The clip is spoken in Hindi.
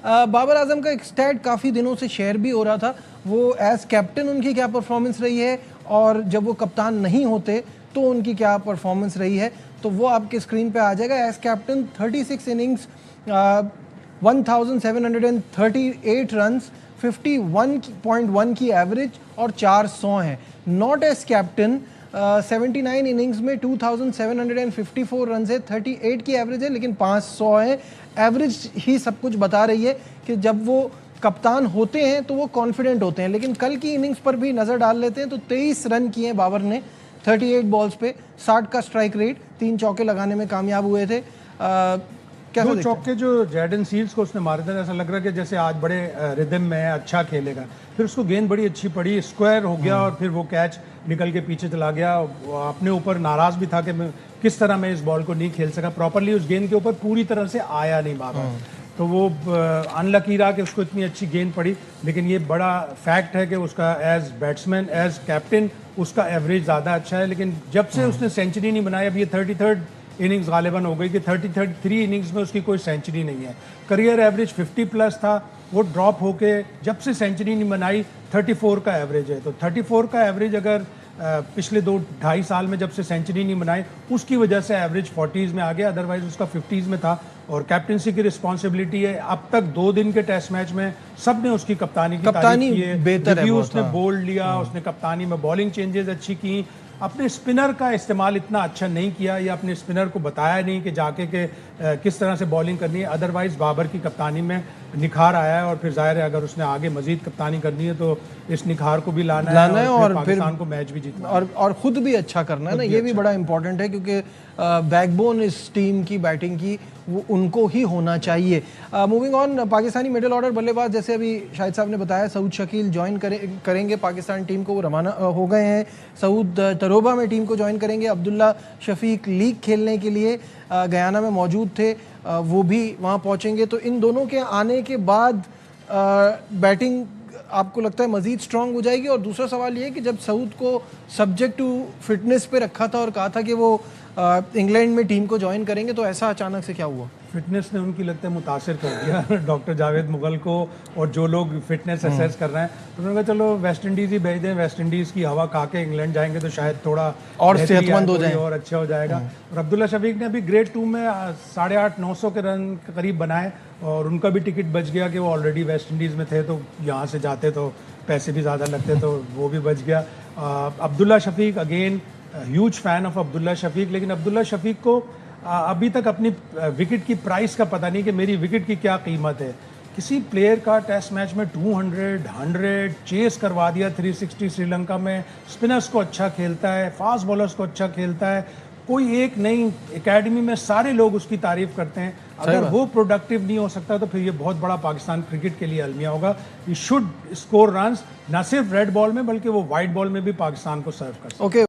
बाबर आजम का एक स्टैट काफ़ी दिनों से शेयर भी हो रहा था, वो एज कैप्टन उनकी क्या परफॉर्मेंस रही है और जब वो कप्तान नहीं होते तो उनकी क्या परफॉर्मेंस रही है, तो वो आपके स्क्रीन पे आ जाएगा। एज कैप्टन 36 इनिंग्स, 1738 रन्स, 51.1 की एवरेज और 400 हैं। नॉट एज कैप्टन 79 इनिंग्स में 2754 रन है, 38 की एवरेज है लेकिन 500 है। एवरेज ही सब कुछ बता रही है कि जब वो कप्तान होते हैं तो वो कॉन्फिडेंट होते हैं। लेकिन कल की इनिंग्स पर भी नज़र डाल लेते हैं तो 23 रन किए बाबर ने 38 बॉल्स पे, 60 का स्ट्राइक रेट, 3 चौके लगाने में कामयाब हुए थे। क्या दो चौके जो जैडन सील्स को उसने मारे थे, ऐसा लग रहा है कि जैसे आज बड़े रिदम में है, अच्छा खेलेगा। फिर उसको गेंद बड़ी अच्छी पड़ी, स्क्वायर हो गया और फिर वो कैच निकल के पीछे चला गया। अपने ऊपर नाराज भी था कि मैं किस तरह मैं इस बॉल को नहीं खेल सका प्रॉपरली, उस गेंद के ऊपर पूरी तरह से आया नहीं बाबर। तो वो अनलकी रहा कि उसको इतनी अच्छी गेंद पड़ी। लेकिन ये बड़ा फैक्ट है कि उसका एज बैट्समैन, एज कैप्टन उसका एवरेज ज़्यादा अच्छा है। लेकिन जब से उसने सेंचुरी नहीं बनाई, अब ये 33rd इनिंग्स गालिबन हो गई कि 33 इनिंग्स में उसकी कोई सेंचुरी नहीं है। करियर एवरेज 50+ था, वो ड्रॉप होके जब से सेंचुरी नहीं बनाई 34 का एवरेज है। तो 34 का एवरेज अगर पिछले 2-2.5 साल में जब से सेंचुरी नहीं बनाई उसकी वजह से एवरेज 40s में आ गया, अदरवाइज उसका 50s में था। और कैप्टनसी की रिस्पॉन्सिबिलिटी है। अब तक 2 दिन के टेस्ट मैच में सब ने उसकी कप्तानी की तारीफ की है, बेहतर है, उसने बोल्ड लिया, उसने कप्तानी में बॉलिंग चेंजेस अच्छी की, अपने स्पिनर का इस्तेमाल इतना अच्छा नहीं किया या अपने स्पिनर को बताया नहीं कि जाके के किस तरह से बॉलिंग करनी है। अदरवाइज बाबर की कप्तानी में निखार आया है और फिर जाहिर है अगर उसने आगे मजीद कप्तानी करनी है तो इस निखार को भी लाना है और पाकिस्तान को मैच भी जीतना और खुद भी अच्छा करना है ना, ये भी बड़ा इंपॉर्टेंट है क्योंकि बैकबोन इस टीम की बैटिंग की वो उनको ही होना चाहिए। Moving on, Pakistani middle order बल्लेबाज जैसे अभी शाहिद साहब ने बताया, सऊद शकील ज्वाइन करेंगे पाकिस्तान टीम को, वो रवाना हो गए हैं। सऊद तरोबा में टीम को ज्वाइन करेंगे। अब्दुल्ला शफीक लीग खेलने के लिए गयाना में मौजूद थे, वो भी वहाँ पहुँचेंगे। तो इन दोनों के आने के बाद बैटिंग आपको लगता है मज़ीद स्ट्रांग हो जाएगी? और दूसरा सवाल ये है कि जब सऊद को सब्जेक्ट टू फिटनेस पे रखा था और कहा था कि वो इंग्लैंड में टीम को ज्वाइन करेंगे, तो ऐसा अचानक से क्या हुआ? फिटनेस ने उनकी लगता है मुतासिर कर दिया डॉक्टर जावेद मुगल को और जो लोग फिटनेस असेस कर रहे हैं। तो उन्होंने कहा चलो वेस्ट इंडीज़ ही भेज दें, वेस्ट इंडीज़ की हवा खा के इंग्लैंड जाएंगे तो शायद थोड़ा और सेहतमंद हो जाए और अच्छा हो जाएगा। और अब्दुल्ला शफीक ने अभी ग्रेड 2 में 850-900 के रन के करीब बनाए और उनका भी टिकट बच गया कि वो ऑलरेडी वेस्ट इंडीज़ में थे, तो यहाँ से जाते तो पैसे भी ज़्यादा लगते, तो वो भी बच गया। Abdullah Shafique again huge fan of Abdullah Shafique. लेकिन अब्दुल्ला शफीक को अभी तक अपनी विकेट की प्राइस का पता नहीं कि मेरी विकेट की क्या कीमत है। किसी प्लेयर का टेस्ट मैच में 200 चेस करवा दिया, 360 श्रीलंका में। स्पिनर्स को अच्छा खेलता है, फास्ट बॉलर्स को अच्छा खेलता है, कोई एक नई एकेडमी में सारे लोग उसकी तारीफ करते हैं। अगर वो प्रोडक्टिव नहीं हो सकता तो फिर ये बहुत बड़ा पाकिस्तान क्रिकेट के लिए अलमिया होगा। ये शुड स्कोर रन्स ना सिर्फ रेड बॉल में बल्कि वो वाइट बॉल में भी पाकिस्तान को सर्व कर सकते।